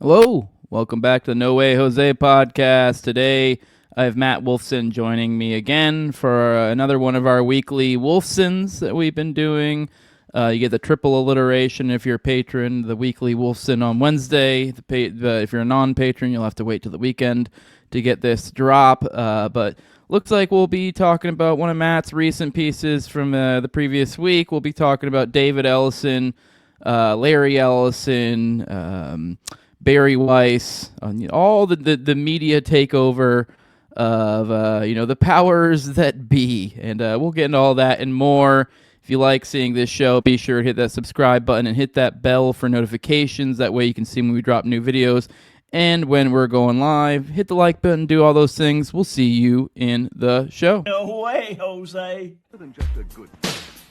Hello, welcome back to the No Way Jose podcast. Today, I have Matt Wolfson joining me again for another one of our weekly Wolfsons that we've been doing. You get the triple alliteration if you're a patron, the weekly Wolfson on Wednesday. If you're a non-patron, you'll have to wait till the weekend to get this drop. But looks like we'll be talking about one of Matt's recent pieces from the previous week. We'll be talking about David Ellison, Larry Ellison, Bari Weiss, all the media takeover of the powers that be, and we'll get into all that and more. If you like seeing this show, be sure to hit that subscribe button and hit that bell for notifications. That way you can see when we drop new videos and when we're going live. Hit the like button, do all those things. We'll see you in the show. No way, Jose.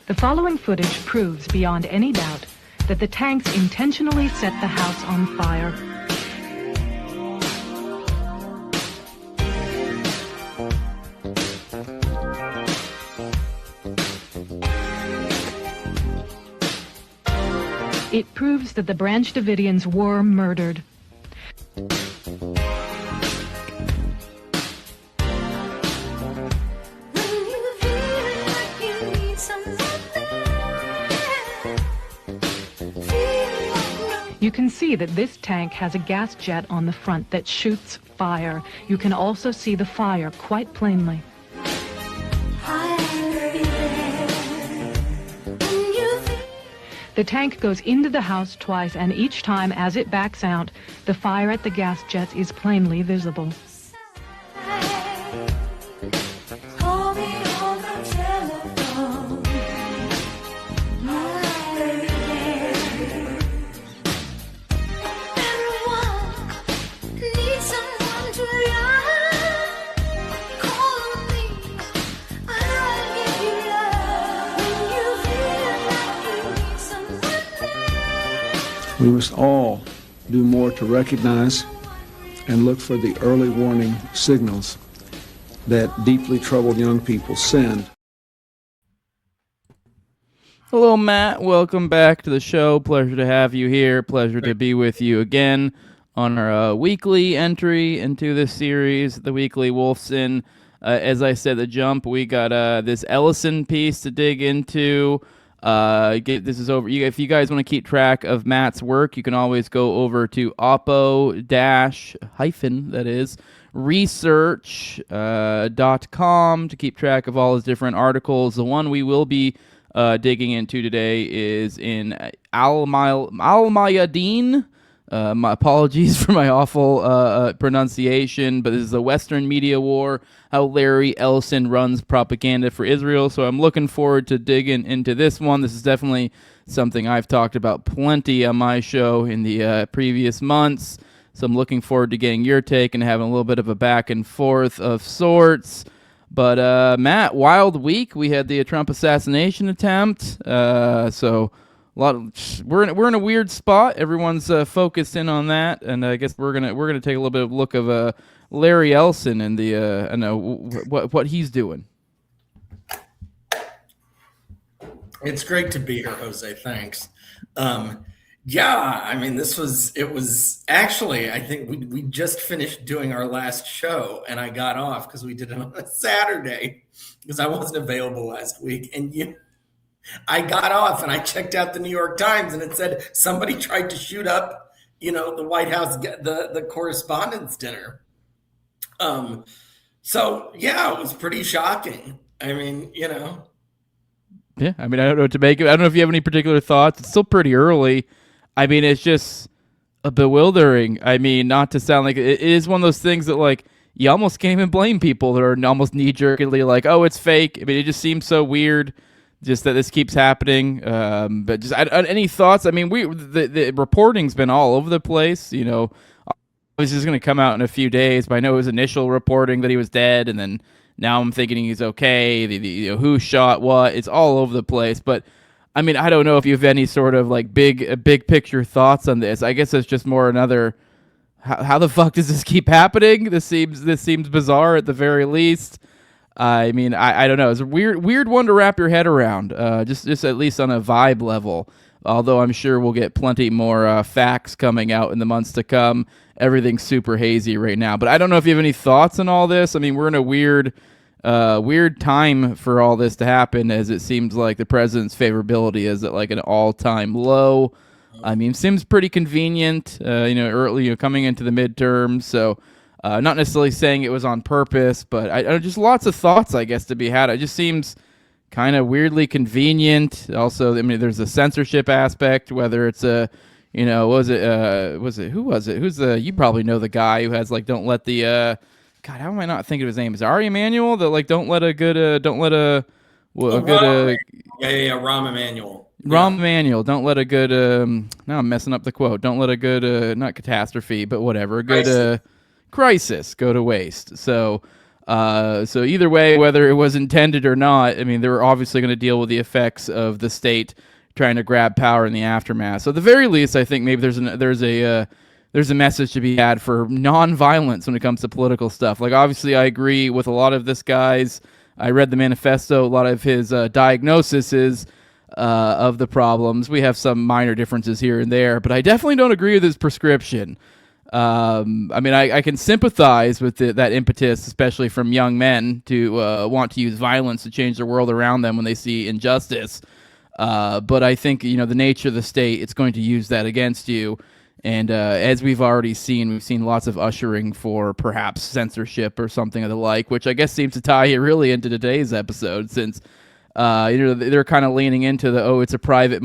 The following footage proves beyond any doubt that the tanks intentionally set the house on fire. It proves that the Branch Davidians were murdered. You can see that this tank has a gas jet on the front that shoots fire. You can also see the fire quite plainly. The tank goes into the house twice, and each time as it backs out, the fire at the gas jets is plainly visible. We must all do more to recognize and look for the early warning signals that deeply troubled young people send. Hello, Matt. Welcome back to the show. Pleasure to have you here. Pleasure to be with you again on our weekly entry into this series, the Weekly Wolfson. As I said, the jump, we got this Ellison piece to dig into. This is over. If you guys want to keep track of Matt's work, you can always go over to oppo-research.com to keep track of all his different articles. The one we will be digging into today is in Al-Mayadeen. My apologies for my awful pronunciation, but this is the Western Media War, how Larry Ellison runs propaganda for Israel. So I'm looking forward to digging into this one. This is definitely something I've talked about plenty on my show in the previous months. So I'm looking forward to getting your take and having a little bit of a back and forth of sorts. But Matt, wild week. We had the Trump assassination attempt. We're in a weird spot. Everyone's focused in on that, and I guess we're gonna take a little bit of a look of Larry Ellison and what he's doing. It's great to be here, Jose. Thanks. I mean, it was actually, I think we just finished doing our last show, and I got off because we did it on a Saturday because I wasn't available last week, and I got off and I checked out the New York Times and it said somebody tried to shoot up, the White House, the correspondents' dinner. It was pretty shocking. I mean, Yeah, I mean, I don't know what to make of it. I don't know if you have any particular thoughts. It's still pretty early. I mean, it's just bewildering. I mean, not to sound like it is one of those things that, like, you almost can't even blame people that are almost knee-jerkingly like, oh, it's fake. I mean, it just seems so weird. Just that this keeps happening, but just any thoughts? I mean, the reporting's been all over the place. This is going to come out in a few days, but I know his initial reporting that he was dead, and then now I'm thinking he's okay. Who shot what? It's all over the place. But I mean, I don't know if you have any sort of like big picture thoughts on this. I guess it's just more another. How the fuck does this keep happening? This seems bizarre at the very least. I mean, I don't know. It's a weird one to wrap your head around, just at least on a vibe level. although I'm sure we'll get plenty more facts coming out in the months to come. Everything's super hazy right now. But I don't know if you have any thoughts on all this. I mean, we're in a weird time for all this to happen, as it seems like the president's favorability is at like an all-time low. I mean, seems pretty convenient, early, coming into the midterms. So, not necessarily saying it was on purpose, but I just lots of thoughts, I guess, to be had. It just seems kind of weirdly convenient. Also, I mean, there's a censorship aspect, whether it's a, who was it? You probably know the guy who has like, don't let the, God, how am I not thinking of his name? Is it Ari Emanuel? That like, don't let a good, Rahm Emanuel. Rahm Emanuel, don't let a good, now I'm messing up the quote. Don't let a good, not catastrophe, but whatever, a good crisis go to waste. So either way, whether it was intended or not, I mean, they were obviously going to deal with the effects of the state trying to grab power in the aftermath. So at the very least, I think maybe there's a message to be had for non-violence when it comes to political stuff. Like, obviously, I agree with a lot of this guy's. I read the manifesto. A lot of his diagnoses of the problems. We have some minor differences here and there, but I definitely don't agree with his prescription. I mean, I can sympathize with that impetus, especially from young men, to want to use violence to change the world around them when they see injustice. But I think, the nature of the state, it's going to use that against you. And as we've already seen, we've seen lots of ushering for perhaps censorship or something of the like, which I guess seems to tie it really into today's episode, since they're kind of leaning into the it's a private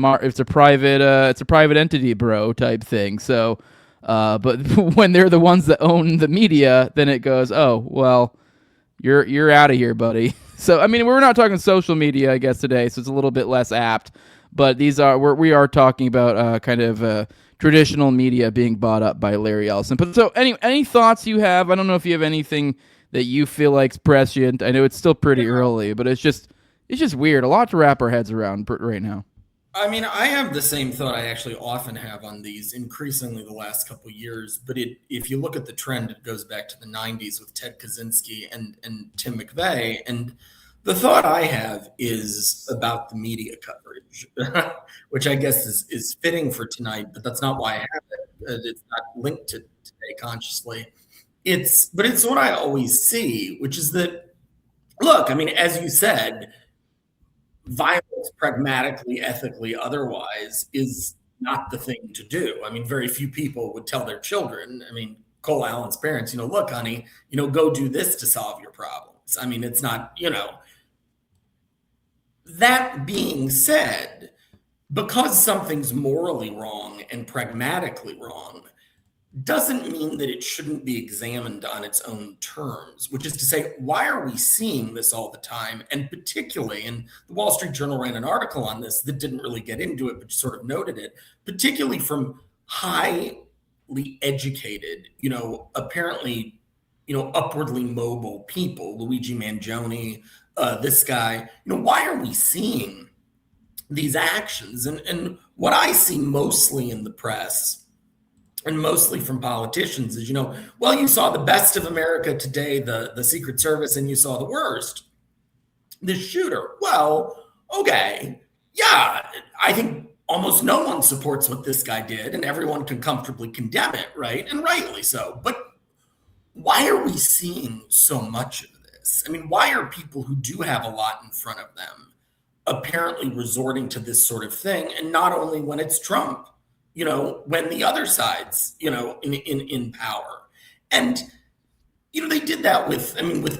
entity, bro, type thing. So, but when they're the ones that own the media, then it goes, oh well, you're out of here, buddy. So I mean, we're not talking social media, I guess, today, so it's a little bit less apt. But we are talking about kind of traditional media being bought up by Larry Ellison. But so any thoughts you have? I don't know if you have anything that you feel like's prescient. I know it's still pretty early, but it's just weird. A lot to wrap our heads around right now. I mean, I have the same thought I actually often have on these, increasingly the last couple of years. But if you look at the trend, it goes back to the 90s with Ted Kaczynski and Tim McVeigh. And the thought I have is about the media coverage, which I guess is fitting for tonight, but that's not why I have it. It's not linked to today consciously. But it's what I always see, which is that, look, I mean, as you said, violence, pragmatically, ethically, otherwise, is not the thing to do. I mean, very few people would tell their children, I mean, Cole Allen's parents, look, honey, go do this to solve your problems. I mean, it's not, That being said, because something's morally wrong and pragmatically wrong, doesn't mean that it shouldn't be examined on its own terms, which is to say, why are we seeing this all the time? And particularly, and the Wall Street Journal ran an article on this that didn't really get into it, but sort of noted it, particularly from highly educated, apparently, upwardly mobile people, Luigi Mangione, this guy, why are we seeing these actions? And what I see mostly in the press and mostly from politicians is, well, you saw the best of America today, the Secret Service, and you saw the worst, the shooter. Well, okay. Yeah, I think almost no one supports what this guy did, and everyone can comfortably condemn it, right? And rightly so. But why are we seeing so much of this? I mean, why are people who do have a lot in front of them apparently resorting to this sort of thing? And not only when it's Trump, when the other side's, in power. And, they did that with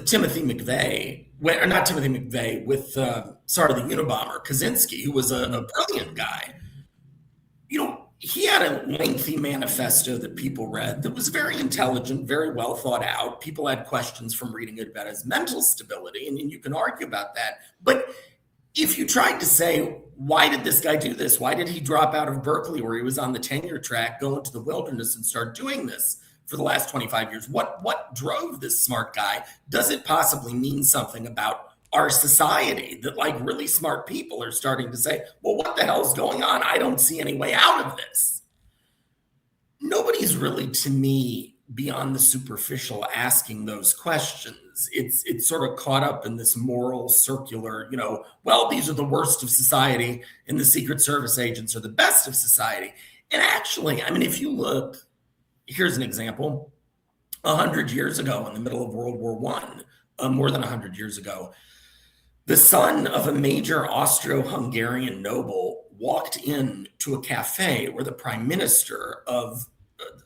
Timothy McVeigh, the Unabomber, Kaczynski, who was a brilliant guy. He had a lengthy manifesto that people read that was very intelligent, very well thought out. People had questions from reading it about his mental stability, and you can argue about that. But if you tried to say, why did this guy do this? Why did he drop out of Berkeley, where he was on the tenure track, go into the wilderness and start doing this for the last 25 years? What drove this smart guy? Does it possibly mean something about our society that really smart people are starting to say, well, what the hell is going on? I don't see any way out of this. Nobody's really, to me, beyond the superficial asking those questions. It's sort of caught up in this moral circular, well, these are the worst of society and the Secret Service agents are the best of society. And actually, I mean, if you look, here's an example. 100 years ago, in the middle of World War I, more than 100 years ago, the son of a major Austro-Hungarian noble walked into a cafe where the prime minister of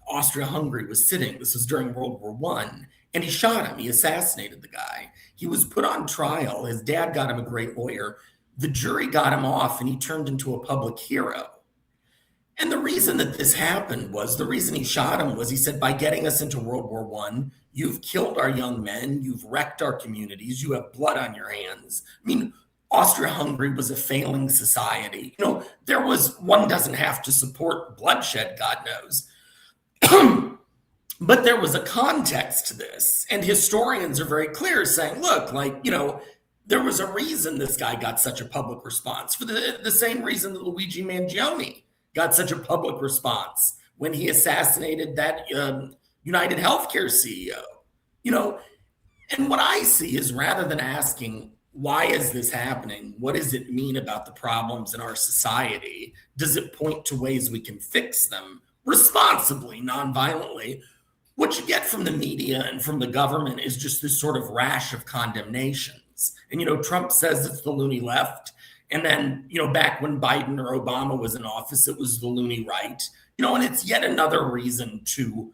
Austria-Hungary was sitting. This was during World War I, and he shot him. He assassinated the guy. He was put on trial. His dad got him a great lawyer. The jury got him off, and he turned into a public hero. And the reason that this happened was, the reason he shot him was, he said, by getting us into World War I, you've killed our young men, you've wrecked our communities, you have blood on your hands. I mean, Austria-Hungary was a failing society. One doesn't have to support bloodshed, God knows. But there was a context to this. And historians are very clear saying, look, there was a reason this guy got such a public response, for the same reason that Luigi Mangione got such a public response when he assassinated that United Healthcare CEO. And what I see is, rather than asking, why is this happening? What does it mean about the problems in our society? Does it point to ways we can fix them responsibly, nonviolently? What you get from the media and from the government is just this sort of rash of condemnations. And, Trump says it's the loony left. And then, back when Biden or Obama was in office, it was the loony right. And it's yet another reason to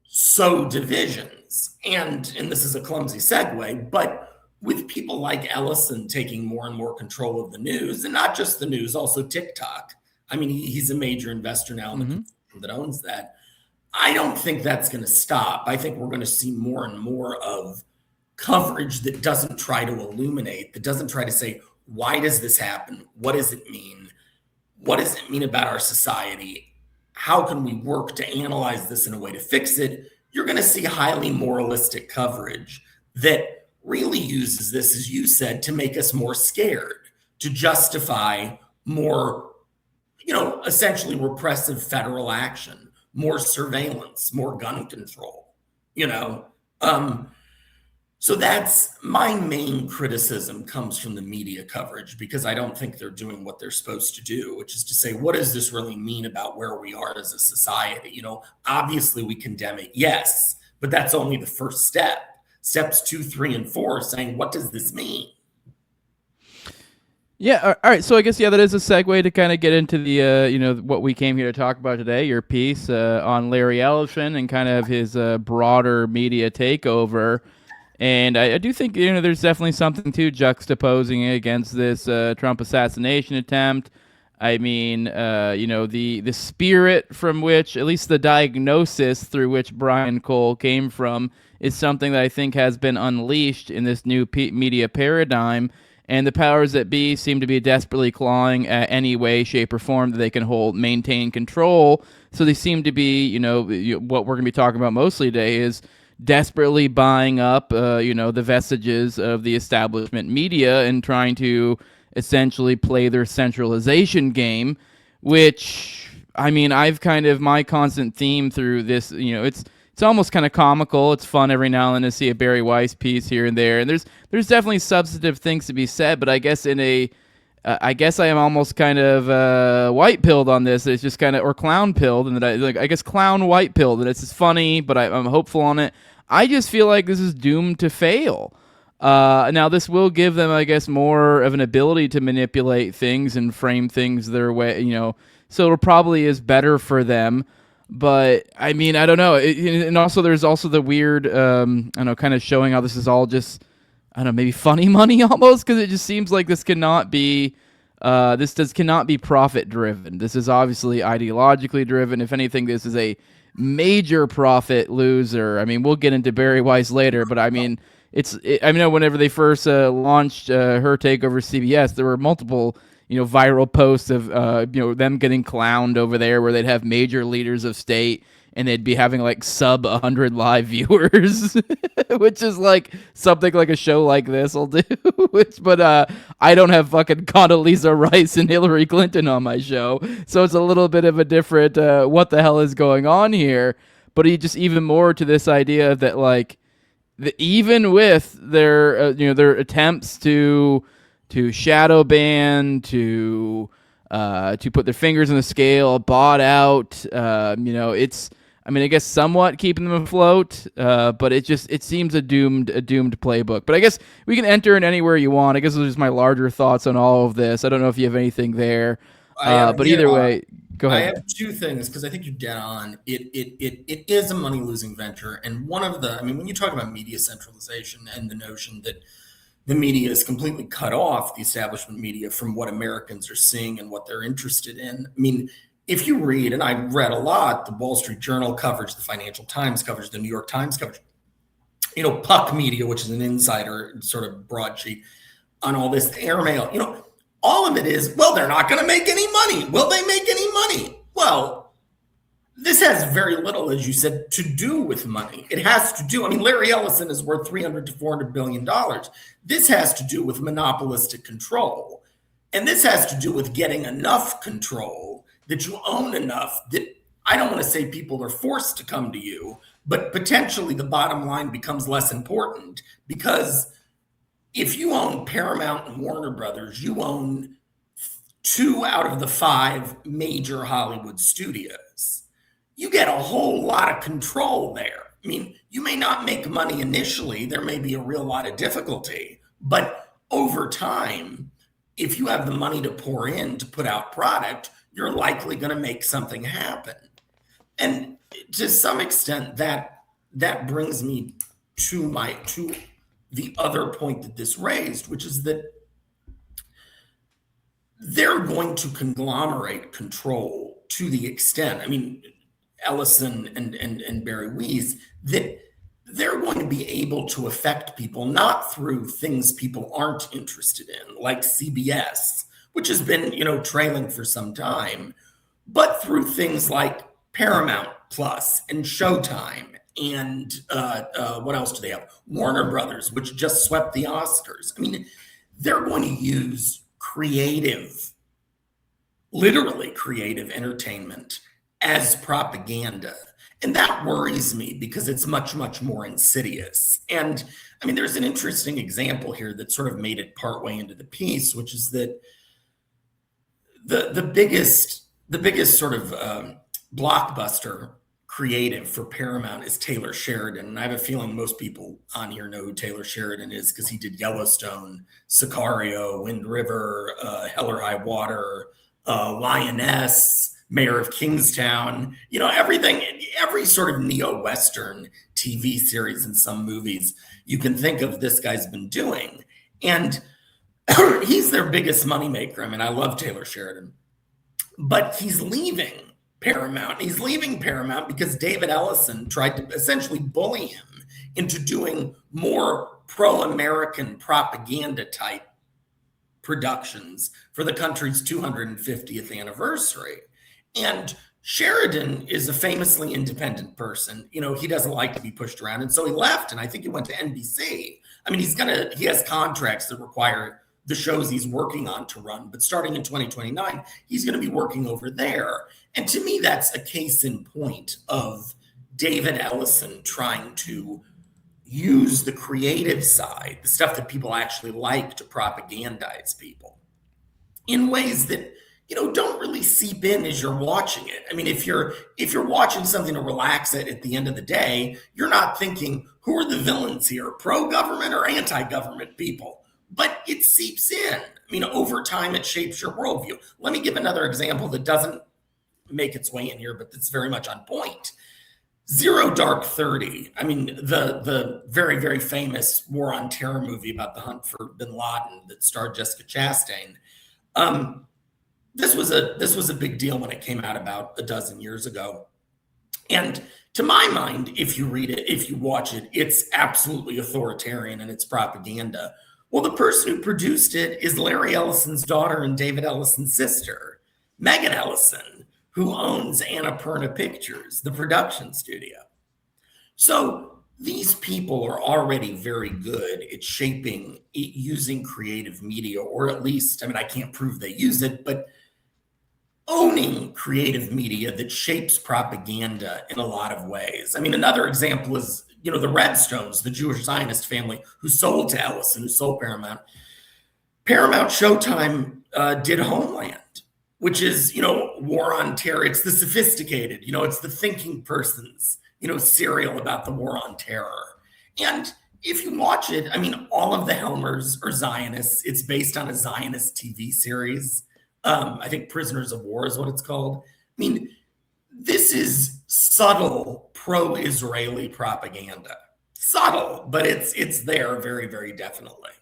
sow divisions. And this is a clumsy segue, but with people like Ellison taking more and more control of the news, and not just the news, also TikTok. I mean, he's a major investor now in the consortium that owns that. I don't think that's going to stop. I think we're going to see more and more of coverage that doesn't try to illuminate, that doesn't try to say, why does this happen? What does it mean? What does it mean about our society? How can we work to analyze this in a way to fix it? You're going to see highly moralistic coverage that really uses this, as you said, to make us more scared, to justify more, essentially repressive federal action, more surveillance, more gun control, So that's my main criticism, comes from the media coverage, because I don't think they're doing what they're supposed to do, which is to say, what does this really mean about where we are as a society? Obviously we condemn it, yes, but that's only the first step. Steps 2, 3, and 4 saying, what does this mean? Yeah, all right. So I guess, that is a segue to kind of get into the, what we came here to talk about today, your piece on Larry Ellison and kind of his broader media takeover. And I do think, there's definitely something to juxtaposing it against this Trump assassination attempt. I mean, the spirit from which, at least the diagnosis through which Brian Cole came from, is something that I think has been unleashed in this new media paradigm. And the powers that be seem to be desperately clawing at any way, shape, or form that they can maintain control. So they seem to be, what we're going to be talking about mostly today is desperately buying up, the vestiges of the establishment media and trying to essentially play their centralization game, which, I mean, my constant theme through this, it's almost kind of comical. It's fun every now and then to see a Bari Weiss piece here and there, and there's definitely substantive things to be said. But I guess I am almost kind of white-pilled on this. It's just kind of, or clown-pilled, and that I guess clown white-pilled, and it's just funny, but I'm hopeful on it. I just feel like this is doomed to fail. Now, this will give them, I guess, more of an ability to manipulate things and frame things their way, so it probably is better for them. But, I mean, I don't know. And also, there's also the weird, kind of showing how this is all just, maybe funny money almost, because it just seems like this cannot be profit driven. This is obviously ideologically driven. If anything, this is a major profit loser. I mean, we'll get into Bari Weiss later, but I mean, whenever they first launched her takeover CBS, there were multiple viral posts of them getting clowned over there, where they'd have major leaders of state and they'd be having like sub 100 live viewers, which is like something like a show like this will do. But I don't have fucking Condoleezza Rice and Hillary Clinton on my show, so it's a little bit of a different what the hell is going on here. but he just even more to this idea that like even with their their attempts to shadow ban, to put their fingers on the scale, bought out, it's, I mean, I guess somewhat keeping them afloat, but it seems a doomed playbook. But I guess we can enter in anywhere you want. I guess those are just my larger thoughts on all of this. I don't know if you have anything there, but either way, go ahead. I have two things because I think you're dead on. It is a money losing venture, and one of the, I mean, when you talk about media centralization and the notion that the media is completely cut off, the establishment media, from what Americans are seeing and what they're interested in. I mean, if you read, and I read a lot, the Wall Street Journal coverage, the Financial Times coverage, the New York Times coverage, Puck Media, which is an insider sort of broadsheet on all this, the airmail, all of it is, well, they're not going to make any money. Will they make any money? Well, this has very little, as you said, to do with money. It has to do, I mean, Larry Ellison is worth $300 to $400 billion. This has to do with monopolistic control. And this has to do with getting enough control that you own enough that, I don't want to say people are forced to come to you, but potentially the bottom line becomes less important, because if you own Paramount and Warner Brothers, you own 2 out of the 5 major Hollywood studios. You get a whole lot of control there. I mean, you may not make money initially. There may be a real lot of difficulty, but over time, if you have the money to pour in to put out product, you're likely going to make something happen. And to some extent, that brings me to the other point that this raised, which is that they're going to conglomerate control to the extent, I mean, Ellison and Bari Weiss, that they're going to be able to affect people not through things people aren't interested in, like CBS, which has been, trailing for some time, but through things like Paramount Plus and Showtime and what else do they have? Warner Brothers, which just swept the Oscars. I mean, they're going to use literally creative entertainment as propaganda. And that worries me because it's much, much more insidious. And I mean, there's an interesting example here that sort of made it partway into the piece, which is that the biggest sort of blockbuster creative for Paramount is Taylor Sheridan. And I have a feeling most people on here know who Taylor Sheridan is because he did Yellowstone, Sicario, Wind River, Hell or High Water, Lioness, Mayor of Kingstown, everything, every sort of neo-Western TV series and some movies you can think of, this guy's been doing. And he's their biggest moneymaker. I mean, I love Taylor Sheridan, but he's leaving Paramount. He's leaving Paramount because David Ellison tried to essentially bully him into doing more pro-American propaganda type productions for the country's 250th anniversary. And Sheridan is a famously independent person. He doesn't like to be pushed around. And so he left, and I think he went to NBC. I mean, he has contracts that require the shows he's working on to run, but starting in 2029, he's going to be working over there. And to me, that's a case in point of David Ellison trying to use the creative side, the stuff that people actually like, to propagandize people in ways that, don't really seep in as you're watching it. I mean, if you're watching something to relax at the end of the day, you're not thinking, who are the villains here, pro-government or anti-government people? But it seeps in. I mean, over time, it shapes your worldview. Let me give another example that doesn't make its way in here, but that's very much on point. Zero Dark 30. I mean, the very, very famous War on Terror movie about the hunt for bin Laden that starred Jessica Chastain. This was a big deal when it came out about a dozen years ago. And to my mind, if you read it, if you watch it, it's absolutely authoritarian and it's propaganda. Well, the person who produced it is Larry Ellison's daughter and David Ellison's sister, Megan Ellison, who owns Annapurna Pictures, the production studio. So these people are already very good at using creative media, or at least, I mean, I can't prove they use it, but owning creative media that shapes propaganda in a lot of ways. I mean, another example is, the Redstones, the Jewish Zionist family who sold to Ellison, who sold Paramount. Paramount Showtime did Homeland, which is, war on terror. It's the sophisticated, it's the thinking person's, serial about the war on terror. And if you watch it, I mean, all of the Helmers are Zionists. It's based on a Zionist TV series. I think Prisoners of War is what it's called. I mean, this is subtle pro-Israeli propaganda. Subtle, but it's there very, very definitely.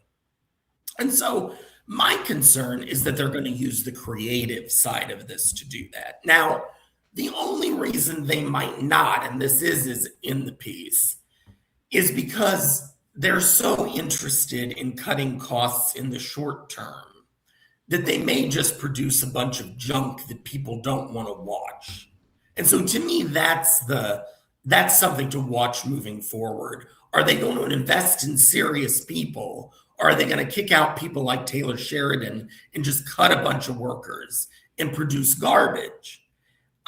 And so my concern is that they're going to use the creative side of this to do that. Now, the only reason they might not, and this is in the piece, is because they're so interested in cutting costs in the short term that they may just produce a bunch of junk that people don't want to watch. And so to me, that's something to watch moving forward. Are they going to invest in serious people? Or are they going to kick out people like Taylor Sheridan and just cut a bunch of workers and produce garbage?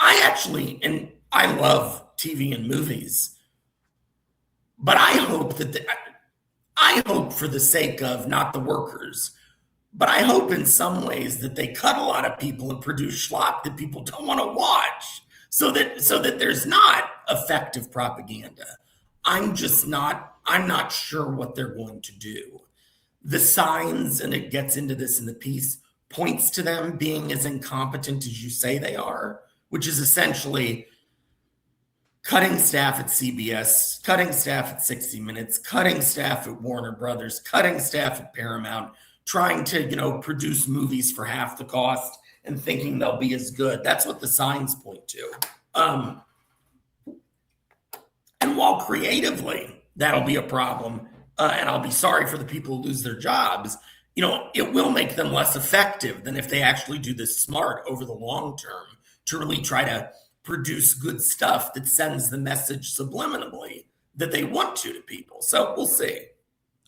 I love TV and movies, but I hope for the sake of not the workers, but I hope in some ways that they cut a lot of people and produce schlock that people don't want to watch, so that there's not effective propaganda. I'm not sure what they're going to do. The signs, and it gets into this in the piece, points to them being as incompetent as you say they are, which is essentially cutting staff at CBS, cutting staff at 60 Minutes, cutting staff at Warner Brothers, cutting staff at Paramount, trying to, produce movies for half the cost and thinking they'll be as good. That's what the signs point to. And while creatively that'll be a problem, and I'll be sorry for the people who lose their jobs, it will make them less effective than if they actually do this smart over the long term to really try to produce good stuff that sends the message subliminally that they want to people. So we'll see.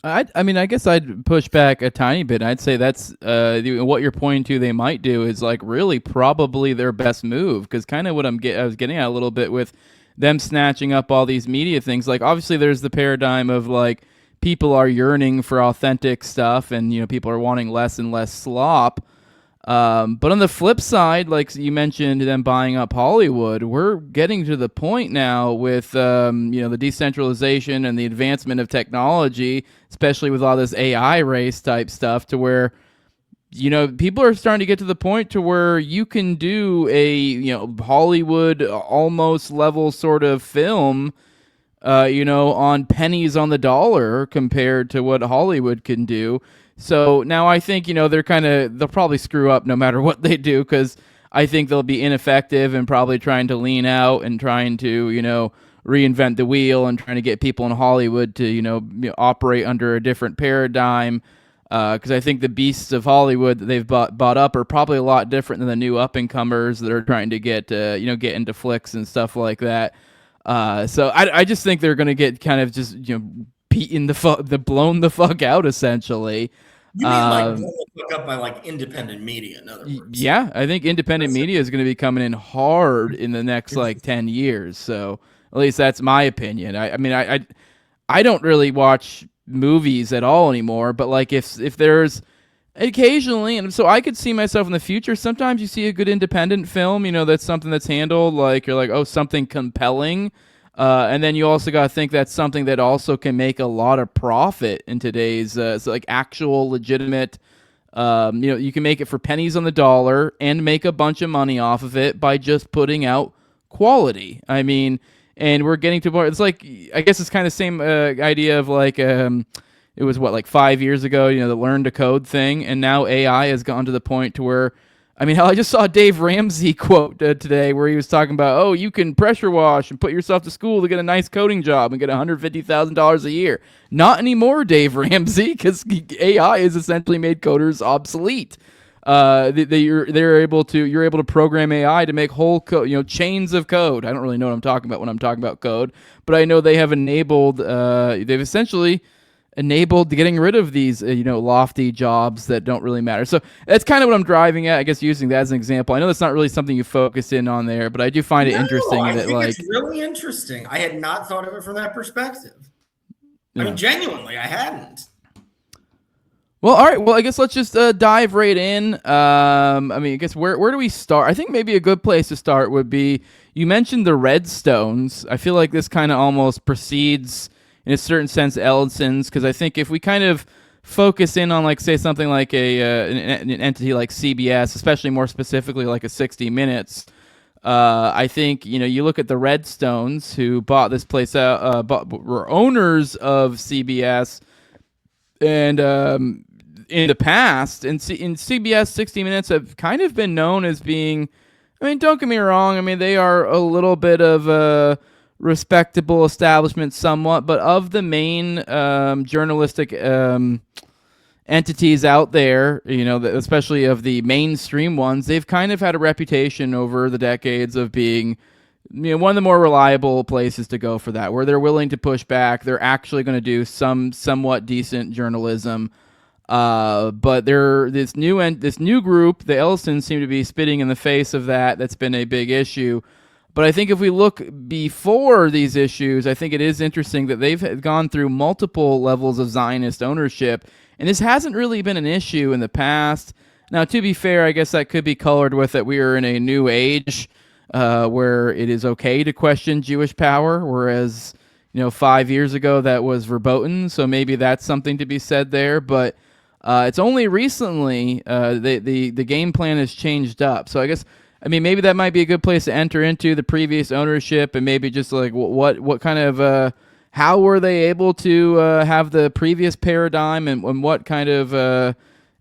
I guess I'd push back a tiny bit. I'd say that's what you're pointing to. They might do is like really probably their best move, because kind of what I was getting at a little bit with them snatching up all these media things. Like obviously there's the paradigm of like people are yearning for authentic stuff, and people are wanting less and less slop. But on the flip side, like you mentioned, them buying up Hollywood, we're getting to the point now with the decentralization and the advancement of technology, especially with all this AI race type stuff, to where people are starting to get to the point to where you can do a Hollywood almost level sort of film on pennies on the dollar compared to what Hollywood can do. So now I think, they'll probably screw up no matter what they do, because I think they'll be ineffective and probably trying to lean out and trying to, reinvent the wheel and trying to get people in Hollywood to, operate under a different paradigm. Because I think the beasts of Hollywood that they've bought up are probably a lot different than the new up-and-comers that are trying to get into flicks and stuff like that. So I just think they're going to get kind of just, beaten blown the fuck out, essentially. You mean like blown the fuck up by like independent media, in other words? Yeah, I think independent media is going to be coming in hard in the next like 10 years. So at least that's my opinion. I don't really watch movies at all anymore, but like if there's occasionally, and so I could see myself in the future, sometimes you see a good independent film, that's something that's handled like you're like, oh, something compelling. And then you also got to think that's something that also can make a lot of profit in today's so like actual legitimate. You can make it for pennies on the dollar and make a bunch of money off of it by just putting out quality. I mean, and we're getting to more. It's like, I guess it's kind of the same idea of like it was like 5 years ago, the learn to code thing, and now AI has gone to the point to where. I mean, hell, I just saw a Dave Ramsey quote today where he was talking about, oh, you can pressure wash and put yourself to school to get a nice coding job and get $150,000 a year. Not anymore, Dave Ramsey, because AI has essentially made coders obsolete. You're able to program AI to make whole code, chains of code. I don't really know what I'm talking about when I'm talking about code, but I know they have enabled. They've essentially enabled getting rid of these, lofty jobs that don't really matter. So that's kind of what I'm driving at, I guess, using that as an example. I know that's not really something you focus in on there, but I do find it interesting I that, think like, it's really interesting. I had not thought of it from that perspective. yeah. I mean, genuinely, I hadn't. Well, all right. Well, I guess let's just dive right in. I guess where do we start? I think maybe a good place to start would be, you mentioned the Redstones. I feel like this kind of almost precedes, in a certain sense, Ellison's, because I think if we kind of focus in on, like, say, something like an entity like CBS, especially more specifically like a 60 Minutes, I think, you look at the Redstones who bought this place out, were owners of CBS, and in the past, in CBS, 60 Minutes have kind of been known as being, I mean, don't get me wrong, I mean, they are a little bit of a respectable establishment somewhat, but of the main journalistic entities out there, especially of the mainstream ones, they've kind of had a reputation over the decades of being, one of the more reliable places to go for that, where they're willing to push back. They're actually going to do some somewhat decent journalism. But this new group, the Ellisons, seem to be spitting in the face of that. That's been a big issue. But I think if we look before these issues, I think it is interesting that they've gone through multiple levels of Zionist ownership, and this hasn't really been an issue in the past. Now, to be fair, I guess that could be colored with that we are in a new age where it is okay to question Jewish power, whereas 5 years ago that was verboten. So maybe that's something to be said there. But it's only recently the game plan has changed up. So I guess, maybe that might be a good place to enter into the previous ownership, and maybe just like what kind of how were they able to have the previous paradigm, and what kind of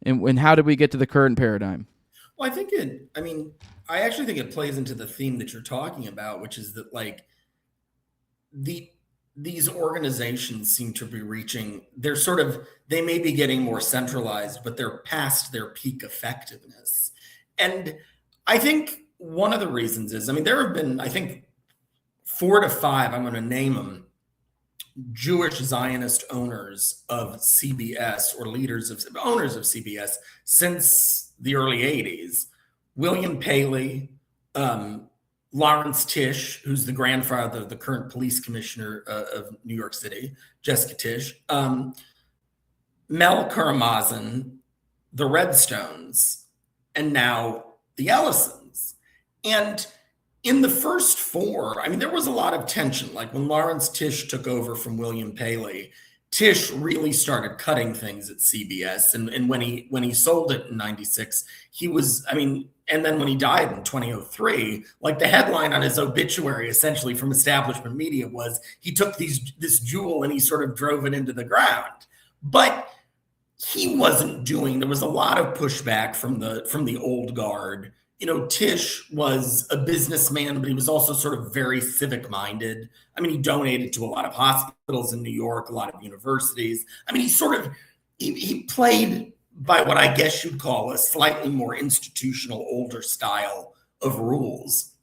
and how did we get to the current paradigm? Well, I actually think it plays into the theme that you're talking about, which is that, like, these organizations seem to be reaching, they may be getting more centralized, but they're past their peak effectiveness. And I think one of the reasons is, there have been, I think, 4 to 5, I'm going to name them, Jewish Zionist owners of CBS, or owners of CBS, since the early 80s. William Paley, Lawrence Tisch, who's the grandfather of the current police commissioner of New York City, Jessica Tisch, Mel Karamazin, the Redstones, and now the Ellisons. And in the first 4, there was a lot of tension. Like when Lawrence Tisch took over from William Paley, Tisch really started cutting things at CBS. And when he sold it in 96, he was, and then when he died in 2003, like the headline on his obituary, essentially from establishment media, was he took this jewel and he sort of drove it into the ground. But he wasn't there was a lot of pushback from the old guard. Tisch was a businessman, but he was also sort of very civic minded. He donated to a lot of hospitals in New York, a lot of universities. He played by what I guess you'd call a slightly more institutional, older style of rules.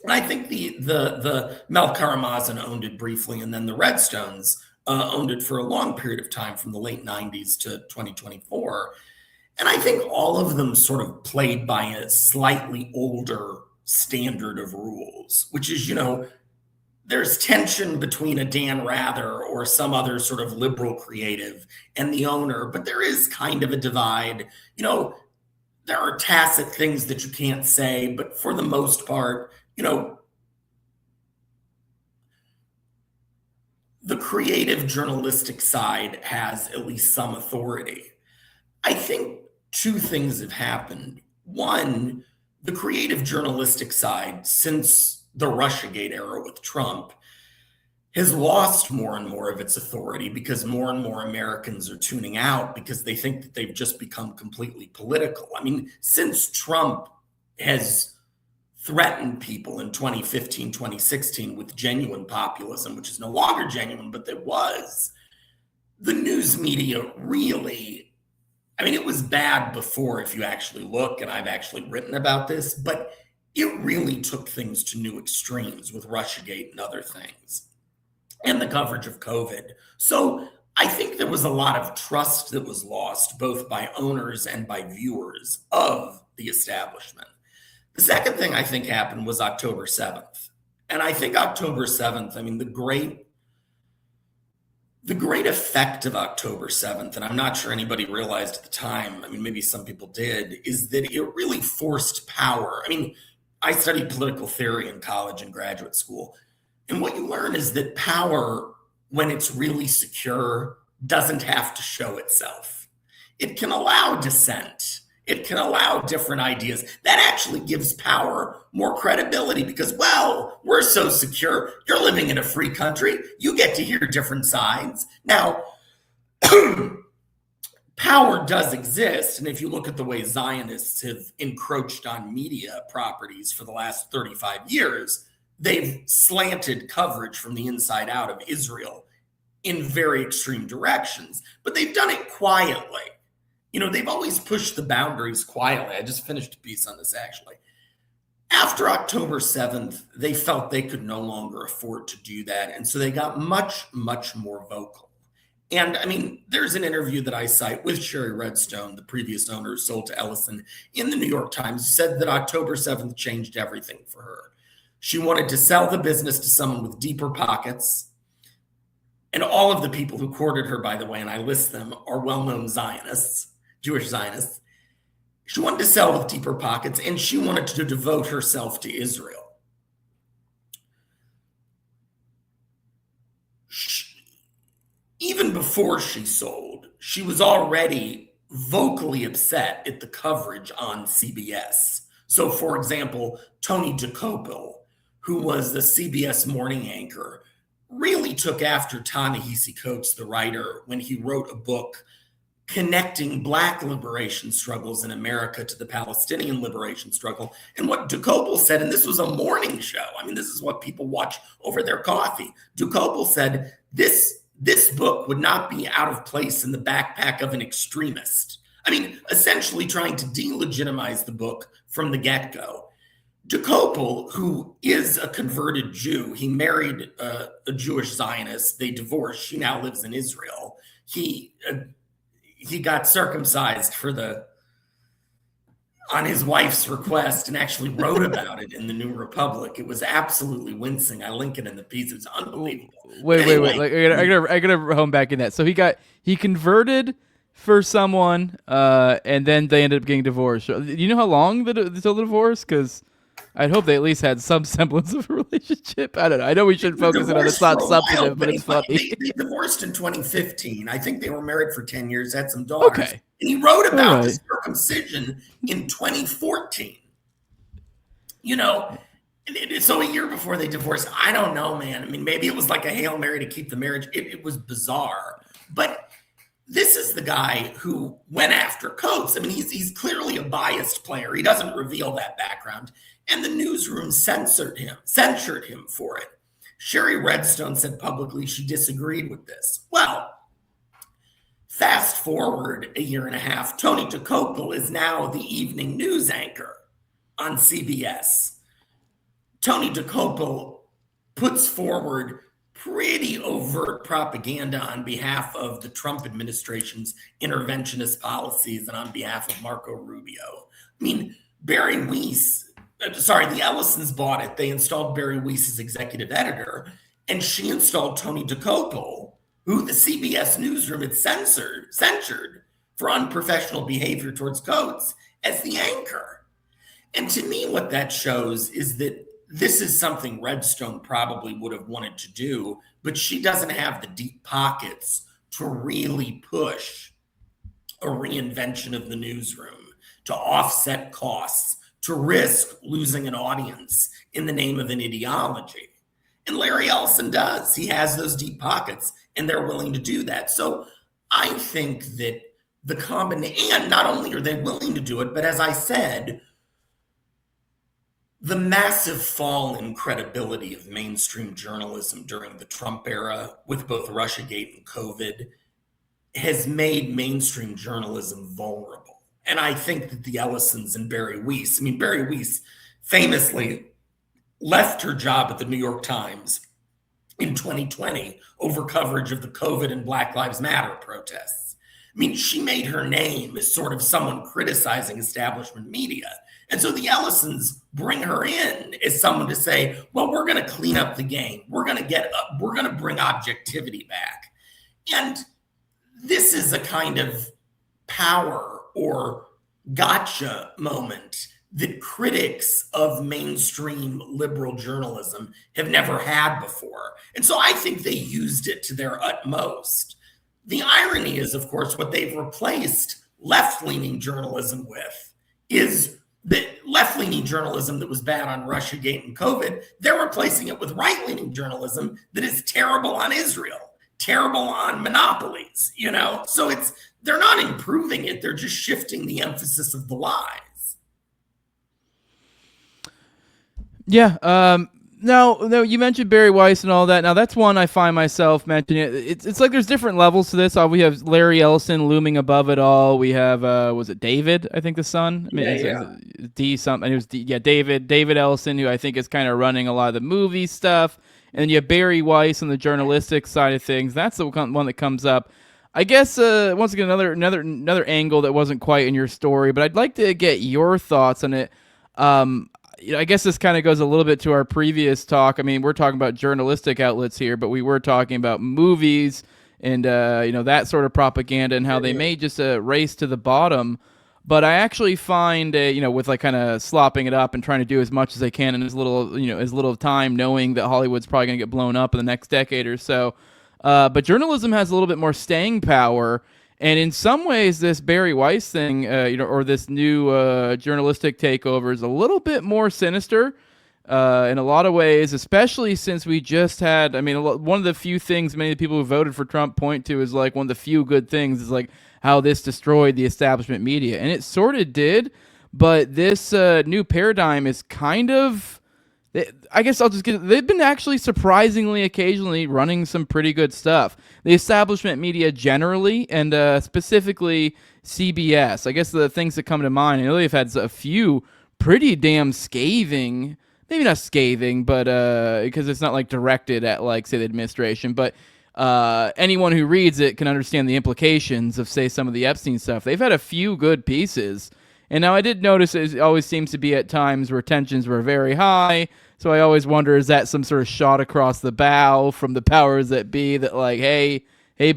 And I think the Mel Karamazin owned it briefly, and then the Redstones owned it for a long period of time, from the late 90s to 2024. And I think all of them sort of played by a slightly older standard of rules, which is, there's tension between a Dan Rather or some other sort of liberal creative and the owner, but there is kind of a divide. There are tacit things that you can't say, but for the most part, the creative journalistic side has at least some authority. I think 2 things have happened. One, the creative journalistic side, since the Russiagate era with Trump, has lost more and more of its authority, because more and more Americans are tuning out because they think that they've just become completely political. Since Trump has threatened people in 2015, 2016 with genuine populism, which is no longer genuine, but there was, the news media really, it was bad before, if you actually look, and I've actually written about this, but it really took things to new extremes with Russiagate and other things, and the coverage of COVID. So I think there was a lot of trust that was lost, both by owners and by viewers of the establishment. The second thing I think happened was October 7th. And I think October 7th, I mean, the great effect of October 7th, and I'm not sure anybody realized at the time, I mean, maybe some people did, is that it really forced power. I mean, I studied political theory in college and graduate school. And what you learn is that power, when it's really secure, doesn't have to show itself. It can allow dissent. It can allow different ideas. That actually gives power more credibility because, well, we're so secure. You're living in a free country. You get to hear different sides. Now, power does exist. And if you look at the way Zionists have encroached on media properties for the last 35 years, they've slanted coverage from the inside out of Israel in very extreme directions, but they've done it quietly. You know, they've always pushed the boundaries quietly. I just finished a piece on this, actually. After October 7th, they felt they could no longer afford to do that. And so they got much, much more vocal. And I mean, there's an interview that I cite with Sherry Redstone, the previous owner who sold to Ellison, in the New York Times, said that October 7th changed everything for her. She wanted to sell the business to someone with deeper pockets. And all of the people who courted her, by the way, and I list them, are well-known Zionists, Jewish Zionists. She wanted to sell with deeper pockets, and she wanted to devote herself to Israel. Even before she sold, she was already vocally upset at the coverage on CBS. So, for example, Tony DeCopel, who was the CBS morning anchor, really took after Ta-Nehisi Coates, the writer, when he wrote a book connecting Black liberation struggles in America to the Palestinian liberation struggle. And what DeCopel said, and this was a morning show, I mean, this is what people watch over their coffee. DeCopel said, this book would not be out of place in the backpack of an extremist. I mean, essentially trying to delegitimize the book from the get-go. DeCopel, who is a converted Jew, he married a Jewish Zionist. They divorced. She now lives in Israel. He got circumcised on his wife's request and actually wrote about it in the New Republic. It was absolutely wincing. I link it in the piece. It was unbelievable. Wait. Like, I gotta hone back in that. So he converted for someone, and then they ended up getting divorced. Do you know how long until the divorce? Because I'd hope they at least had some semblance of a relationship. I don't know. I know we should focus on it's not substantive, but it's funny. They divorced in 2015. I think they were married for 10 years, had some daughters. Okay. And he wrote about the circumcision in 2014. You know, so a year before they divorced. I don't know, man. I mean, maybe it was like a Hail Mary to keep the marriage. It was bizarre. But this is the guy who went after Coates. I mean, he's clearly a biased player. He doesn't reveal that background. And the newsroom censored him for it. Sherry Redstone said publicly she disagreed with this. Well, fast forward a year and a half, Tony DeCopel is now the evening news anchor on CBS. Tony DeCopel puts forward pretty overt propaganda on behalf of the Trump administration's interventionist policies and on behalf of Marco Rubio. I mean, Bari Weiss, the Ellisons bought it. They installed Bari Weiss as executive editor, and she installed Tony DeCopel, who the CBS newsroom had censured for unprofessional behavior towards Coates, as the anchor. And to me, what that shows is that this is something Redstone probably would have wanted to do, but she doesn't have the deep pockets to really push a reinvention of the newsroom, to offset costs, to risk losing an audience in the name of an ideology. And Larry Ellison does. He has those deep pockets, and they're willing to do that. So I think that the combination, and not only are they willing to do it, but as I said, the massive fall in credibility of mainstream journalism during the Trump era, with both Russiagate and COVID, has made mainstream journalism vulnerable. And I think that the Ellisons and Bari Weiss, Bari Weiss famously left her job at the New York Times in 2020 over coverage of the COVID and Black Lives Matter protests. I mean, she made her name as sort of someone criticizing establishment media. And so the Ellisons bring her in as someone to say, well, we're going to clean up the game. We're going to bring objectivity back. And this is a kind of power or gotcha moment that critics of mainstream liberal journalism have never had before. And so I think they used it to their utmost. The irony is, of course, what they've replaced left-leaning journalism with is that left-leaning journalism that was bad on Russiagate and COVID, they're replacing it with right-leaning journalism that is terrible on Israel, terrible on monopolies, you know? So they're not improving it, they're just shifting the emphasis of the lies. Yeah. No, you mentioned Bari Weiss and all that. Now, that's one I find myself mentioning. It's like there's different levels to this. We have Larry Ellison looming above it all. We have, was it David, I think the son? I mean, Yeah. D something. It was David Ellison, who I think is kind of running a lot of the movie stuff. And then you have Bari Weiss on the journalistic side of things. That's the one that comes up. I guess, once again, another angle that wasn't quite in your story, but I'd like to get your thoughts on it. I guess this kind of goes a little bit to our previous talk. I mean, we're talking about journalistic outlets here, but we were talking about movies and that sort of propaganda and how they may just race to the bottom. But I actually find, with like kind of slopping it up and trying to do as much as they can in as little time, knowing that Hollywood's probably going to get blown up in the next decade or so. But journalism has a little bit more staying power. And in some ways, this Bari Weiss thing, or this new journalistic takeover is a little bit more sinister in a lot of ways, especially since we just had, one of the few things many of the people who voted for Trump point to is like one of the few good things is like how this destroyed the establishment media. And it sort of did, but this new paradigm is kind of... I guess I'll just get. They've been actually surprisingly occasionally running some pretty good stuff. The establishment media generally, and specifically CBS. I guess the things that come to mind, I know they've had a few pretty damn scathing, maybe not scathing, but because it's not like directed at like, say, the administration, but anyone who reads it can understand the implications of, say, some of the Epstein stuff. They've had a few good pieces. And now I did notice it always seems to be at times where tensions were very high. So I always wonder, is that some sort of shot across the bow from the powers that be that like, hey,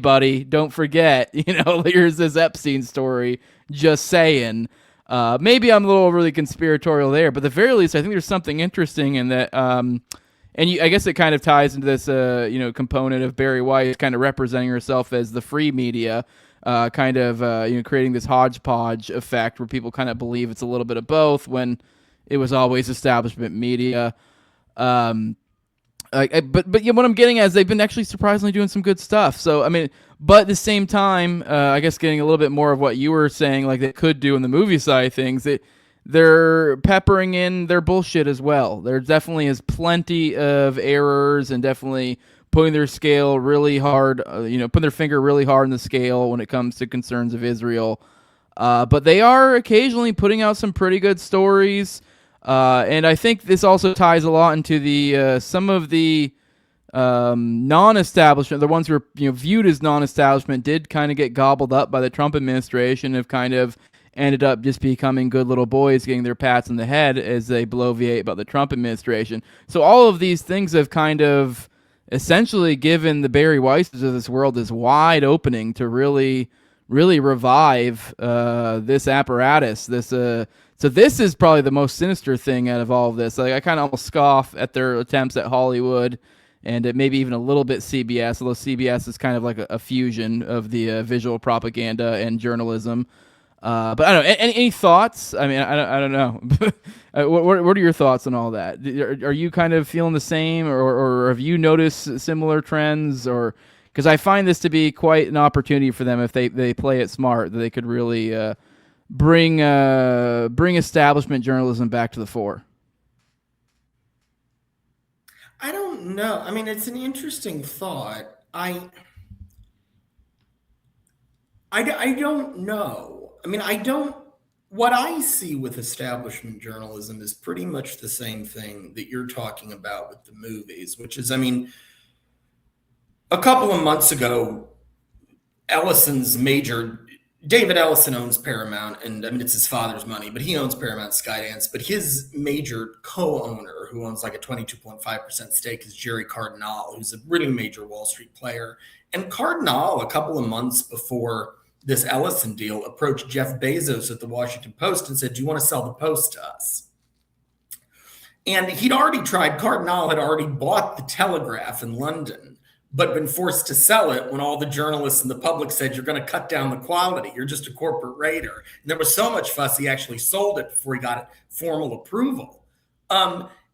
buddy, don't forget, here's this Epstein story, just saying. Maybe I'm a little overly conspiratorial there, but at the very least, I think there's something interesting in that. I guess it kind of ties into this, component of Bari Weiss kind of representing herself as the free media. Creating this hodgepodge effect where people kind of believe it's a little bit of both when it was always establishment media. But what I'm getting at is they've been actually surprisingly doing some good stuff. So, but at the same time, I guess getting a little bit more of what you were saying, like they could do in the movie side of things, they're peppering in their bullshit as well. There definitely is plenty of errors and definitely putting their scale really hard, putting their finger really hard on the scale when it comes to concerns of Israel. But they are occasionally putting out some pretty good stories. And I think this also ties a lot into the some of the non-establishment, the ones who are viewed as non-establishment, did kind of get gobbled up by the Trump administration, have kind of ended up just becoming good little boys, getting their pats on the head as they bloviate about the Trump administration. So all of these things have kind of essentially given the Bari Weisses of this world this wide opening to really, really revive this apparatus. So this is probably the most sinister thing out of all of this. Like, I kind of almost scoff at their attempts at Hollywood and maybe even a little bit CBS, although CBS is kind of like a fusion of the visual propaganda and journalism. But I don't know. Any thoughts? I don't know. What are your thoughts on all that? Are you kind of feeling the same, or have you noticed similar trends? Or because I find this to be quite an opportunity for them if they play it smart, that they could really bring establishment journalism back to the fore. I don't know. It's an interesting thought. I don't know. What I see with establishment journalism is pretty much the same thing that you're talking about with the movies, which is, a couple of months ago, David Ellison owns Paramount, and I mean, it's his father's money, but he owns Paramount Skydance. But his major co-owner, who owns like a 22.5% stake, is Jerry Cardinal, who's a really major Wall Street player. And Cardinal, a couple of months before this Ellison deal, approached Jeff Bezos at the Washington Post and said, "Do you want to sell the Post to us?" And Cardinal had already bought the Telegraph in London, but been forced to sell it when all the journalists and the public said, "You're going to cut down the quality. You're just a corporate raider." And there was so much fuss, he actually sold it before he got formal approval.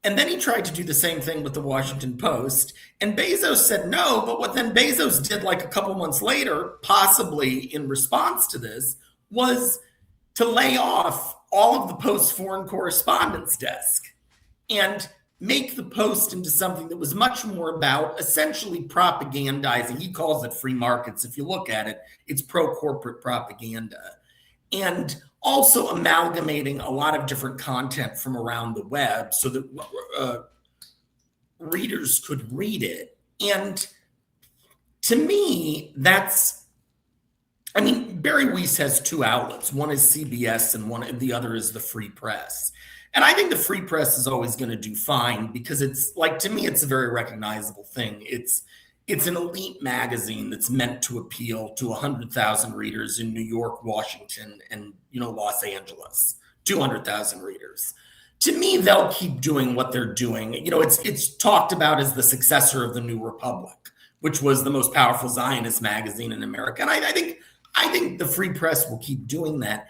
And then he tried to do the same thing with the Washington Post. And Bezos said no, but what then Bezos did like a couple months later, possibly in response to this, was to lay off all of the Post's foreign correspondence desk and make the Post into something that was much more about essentially propagandizing. He calls it free markets. If you look at it, it's pro-corporate propaganda. And also amalgamating a lot of different content from around the web so that readers could read it. And to me, Bari Weiss has two outlets. One is CBS and the other is the Free Press. And I think the Free Press is always going to do fine because it's like, to me, it's a very recognizable thing. It's an elite magazine that's meant to appeal to 100,000 readers in New York, Washington, and Los Angeles. 200,000 readers. To me, they'll keep doing what they're doing. It's talked about as the successor of the New Republic, which was the most powerful Zionist magazine in America. And I think the Free Press will keep doing that.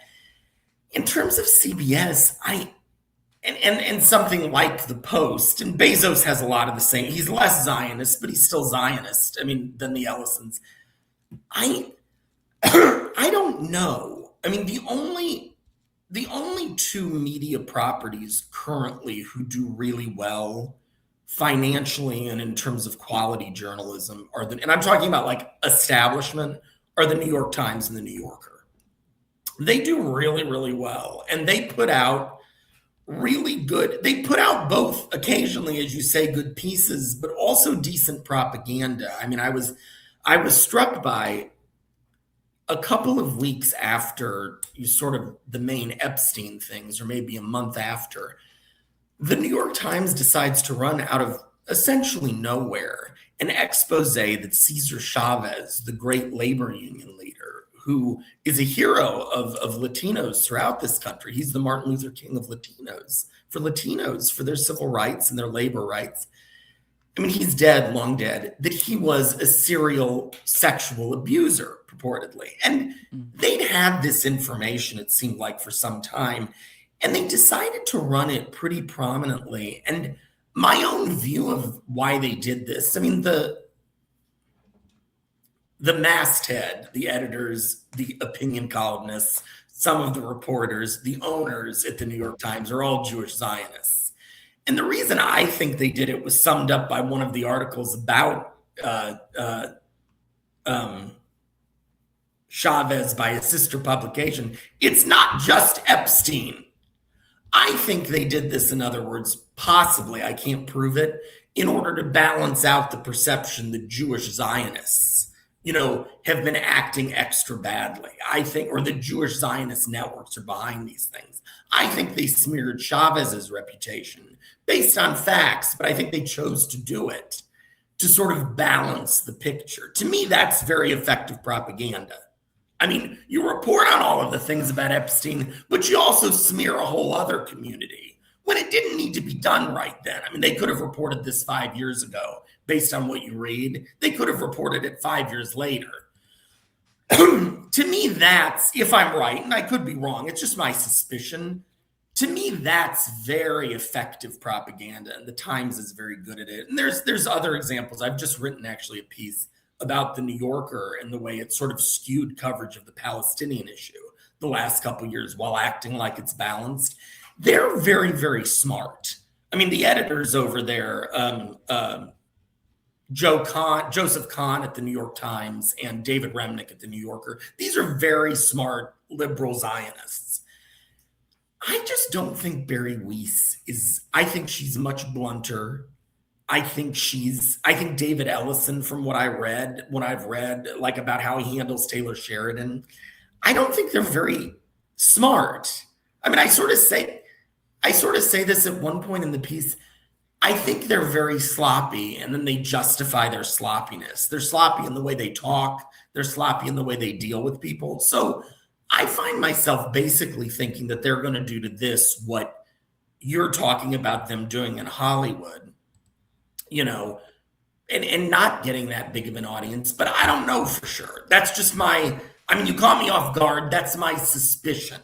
In terms of CBS, and something like the Post, and Bezos has a lot of the same. He's less Zionist, but he's still Zionist. Than the Ellisons. I don't know. The only two media properties currently who do really well financially and in terms of quality journalism and I'm talking about like establishment, are the New York Times and the New Yorker. They do really, really well, and they put out they put out both occasionally, as you say, good pieces, but also decent propaganda. I was struck by a couple of weeks after the main Epstein things, or maybe a month after, the New York Times decides to run out of essentially nowhere an expose that Cesar Chavez, the great labor union leader, who is a hero of Latinos throughout this country. He's the Martin Luther King of Latinos, for their civil rights and their labor rights. He's dead, long dead, that he was a serial sexual abuser, purportedly. And they'd had this information, it seemed like, for some time, and they decided to run it pretty prominently. And my own view of why they did this, the masthead, the editors, the opinion columnists, some of the reporters, the owners at the New York Times are all Jewish Zionists. And the reason I think they did it was summed up by one of the articles about Chavez by a sister publication. It's not just Epstein. I think they did this, in other words, possibly, I can't prove it, in order to balance out the perception that Jewish Zionists have been acting extra badly. I think, or the Jewish Zionist networks are behind these things. I think they smeared Chavez's reputation based on facts, but I think they chose to do it to sort of balance the picture. To me, that's very effective propaganda. You report on all of the things about Epstein, but you also smear a whole other community when it didn't need to be done right then. They could have reported this 5 years ago. Based on what you read, they could have reported it 5 years later. To me, that's, if I'm right, and I could be wrong, it's just my suspicion. To me, that's very effective propaganda, and the Times is very good at it. And there's other examples. I've just written actually a piece about the New Yorker and the way it sort of skewed coverage of the Palestinian issue the last couple of years while acting like it's balanced. They're very, very smart. The editors over there, Joseph Kahn at the New York Times and David Remnick at the New Yorker. These are very smart liberal Zionists. I just don't think Bari Weiss is, I think she's much blunter. I think David Ellison, from what I've read, like about how he handles Taylor Sheridan, I don't think they're very smart. I mean, I sort of say this at one point in the piece. I think they're very sloppy, and then they justify their sloppiness. They're sloppy in the way they talk. They're sloppy in the way they deal with people. So I find myself basically thinking that they're going to do to this what you're talking about them doing in Hollywood, and not getting that big of an audience. But I don't know for sure. That's just you caught me off guard. That's my suspicion,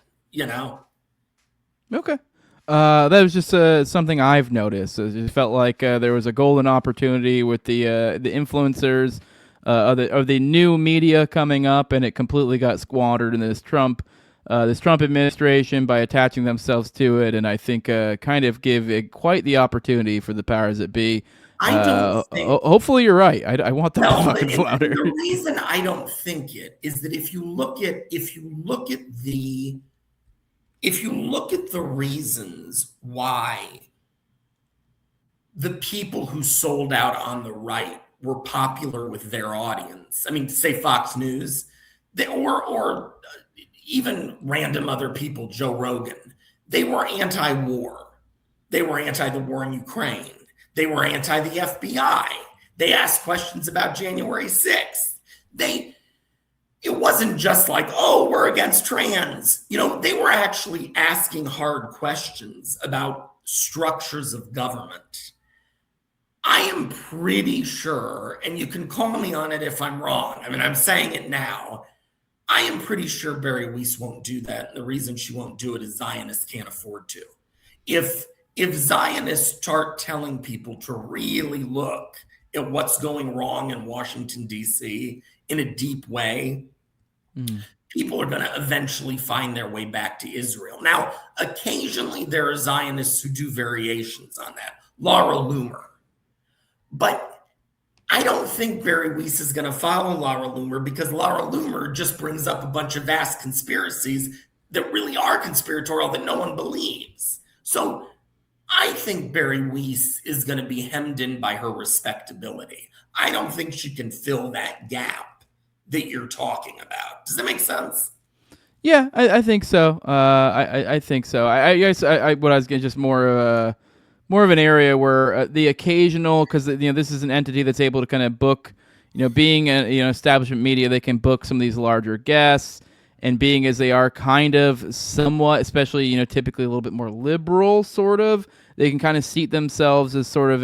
Okay. That was just something I've noticed. It just felt like there was a golden opportunity with the influencers of the new media coming up, and it completely got squandered in this Trump administration by attaching themselves to it, and I think kind of give it quite the opportunity for the powers that be. Hopefully you're right. I want them to fucking flounder. The reason I don't think it is that if you look at the reasons why the people who sold out on the right were popular with their audience, I mean, say Fox News, or even random other people, Joe Rogan, they were anti-war. They were anti the war in Ukraine. They were anti the FBI. They asked questions about January 6th. It wasn't just like, oh, we're against trans. They were actually asking hard questions about structures of government. I am pretty sure, and you can call me on it if I'm wrong. I mean, I'm saying it now. I am pretty sure Bari Weiss won't do that. And the reason she won't do it is Zionists can't afford to. If Zionists start telling people to really look at what's going wrong in Washington, D.C. in a deep way, people are going to eventually find their way back to Israel. Now, occasionally there are Zionists who do variations on that. Laura Loomer. But I don't think Bari Weiss is going to follow Laura Loomer, because Laura Loomer just brings up a bunch of vast conspiracies that really are conspiratorial that no one believes. So I think Bari Weiss is going to be hemmed in by her respectability. I don't think she can fill that gap that you're talking about. Does that make sense? Yeah, I think so. I think so. I guess what I was getting just more of an area where the occasional, because this is an entity that's able to kind of book, being establishment media, they can book some of these larger guests, and being as they are kind of somewhat, especially typically a little bit more liberal, sort of, they can kind of seat themselves as sort of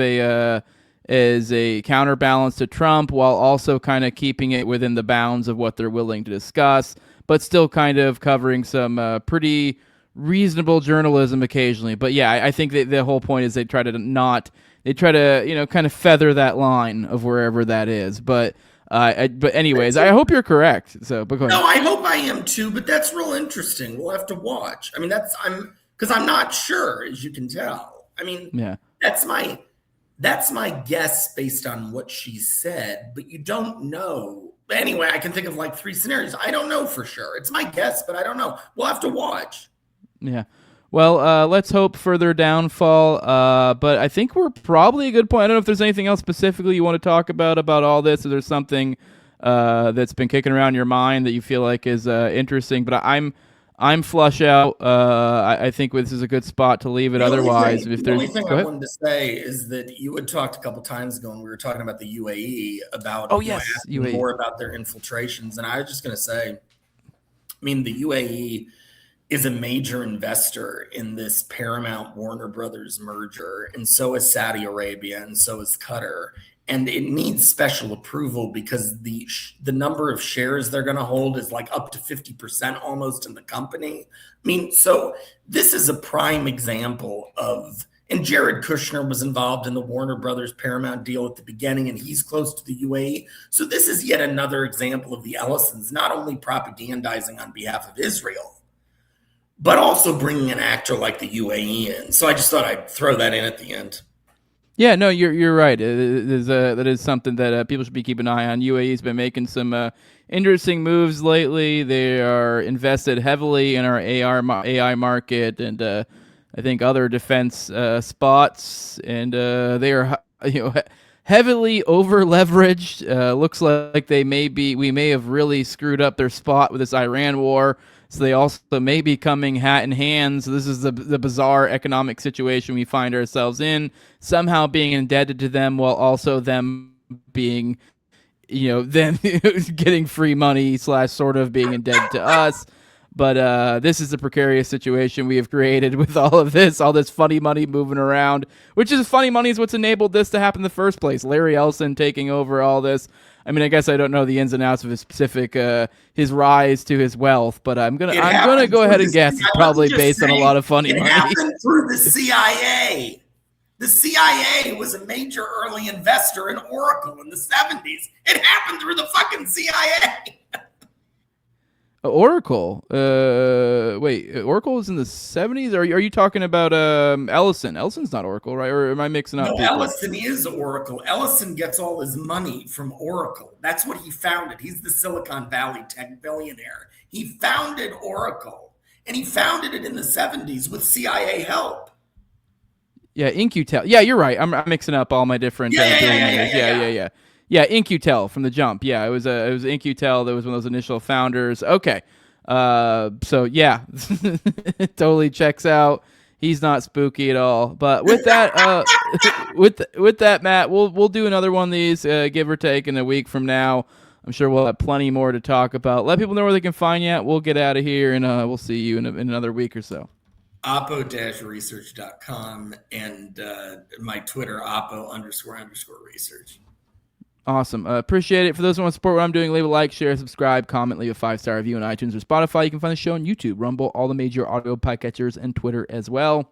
as a counterbalance to Trump, while also kind of keeping it within the bounds of what they're willing to discuss, but still kind of covering some pretty reasonable journalism occasionally. But yeah, I think that the whole point is they try to kind of feather that line of wherever that is. But anyways, I hope you're correct. So, but go ahead. No, I hope I am too. But that's real interesting. We'll have to watch. I mean, because I'm not sure, as you can tell. I mean, yeah, that's my guess based on what she said. But you don't know. Anyway, I can think of like 3 scenarios. I don't know for sure. It's my guess, but I don't know. We'll have to watch. Yeah. Well, let's hope for their downfall. But I think we're probably a good point. I don't know if there's anything else specifically you want to talk about all this, or there's something that's been kicking around your mind that you feel like is interesting. But I'm flush out. I think this is a good spot to leave it. Otherwise, the only thing I wanted to say is that you had talked a couple times ago, and we were talking about the UAE about UAE. more about their infiltrations, and I was just going to say, I mean, the UAE is a major investor in this Paramount Warner Brothers merger, and so is Saudi Arabia, and so is Qatar. And it needs special approval because the number of shares they're going to hold is like up to 50% almost in the company. I mean, so this is a prime example of, and Jared Kushner was involved in the Warner Brothers Paramount deal at the beginning, and he's close to the UAE. So this is yet another example of the Ellisons not only propagandizing on behalf of Israel, but also bringing an actor like the UAE in. So I just thought I'd throw that in at the end. Yeah, no, you're right. That is something that people should be keeping an eye on. UAE's been making some interesting moves lately. They are invested heavily in our AI market and I think other defense spots, and they are heavily over leveraged. Looks like we may have really screwed up their spot with this Iran war. So they also may be coming hat in hand. So this is the bizarre economic situation we find ourselves in, somehow being indebted to them while also them being, them getting free money / sort of being indebted to us. But this is a precarious situation we have created with all this funny money moving around, which is funny money is what's enabled this to happen in the first place. Larry Ellison taking over all this. I mean, I guess I don't know the ins and outs of his specific his rise to his wealth, but I'm gonna go ahead and guess it's probably based on a lot of funny money. It happened through the CIA. The CIA was a major early investor in Oracle in the 70s. It happened through the fucking CIA. Oracle. Wait, Oracle was in the 70s? Are you talking about Ellison? Ellison's not Oracle, right? Or am I mixing up? No, people? Ellison is Oracle. Ellison gets all his money from Oracle. That's what he founded. He's the Silicon Valley tech billionaire. He founded Oracle, and he founded it in the 70s with CIA help. Yeah, In-Q-Tel. Yeah, you're right. I'm mixing up all my different billionaires. Yeah. Yeah, In-Q-Tel from the jump. Yeah, it was In-Q-Tel that was one of those initial founders. Okay. So yeah, totally checks out. He's not spooky at all. But with that, with that, Matt, we'll do another one of these, give or take, in a week from now. I'm sure we'll have plenty more to talk about. Let people know where they can find you at. We'll get out of here, and we'll see you in another week or so. oppo-research.com and my Twitter, oppo__research. Awesome. Appreciate it. For those who want to support what I'm doing, leave a like, share, subscribe, comment, leave a 5-star review on iTunes or Spotify. You can find the show on YouTube, Rumble, all the major audio podcatchers, and Twitter as well.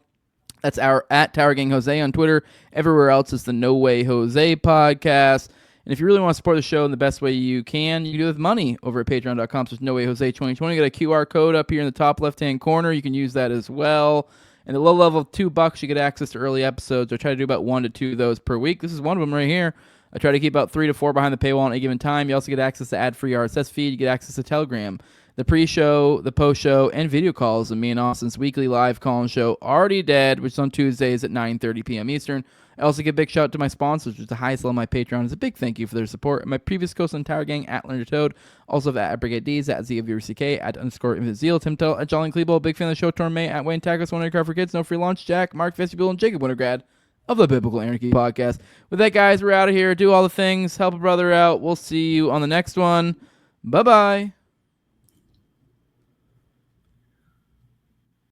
That's our at Tower Gang Jose on Twitter. Everywhere else is the No Way Jose podcast. And if you really want to support the show in the best way you can do it with money over at patreon.com. So it's No Way Jose 2020. Got a QR code up here in the top left-hand corner. You can use that as well. And the low level of $2, you get access to early episodes. I try to do about 1 to 2 of those per week. This is one of them right here. I try to keep about 3 to 4 behind the paywall at any given time. You also get access to ad-free RSS feed. You get access to Telegram, the pre-show, the post-show, and video calls of me and Austin's weekly live call-in show, Already Dead, which is on Tuesdays at 9:30 p.m. Eastern. I also give a big shout out to my sponsors, which is the highest level of my Patreon. Is a big thank you for their support. And my previous host on Tower Gang, at Leonard Toad, also at Brigade D's, at ZWCK, at _Infinite Tim Tell, at Jolly Klebo, big fan of the show, Torn May, at Wayne Tackles, One Car for Kids, No Free Lunch, Jack, Mark Vestibule, and Jacob Wintergrad of the Biblical Anarchy podcast. With that, guys, we're out of here. Do all the things. Help a brother out. We'll see you on the next one. Bye-bye.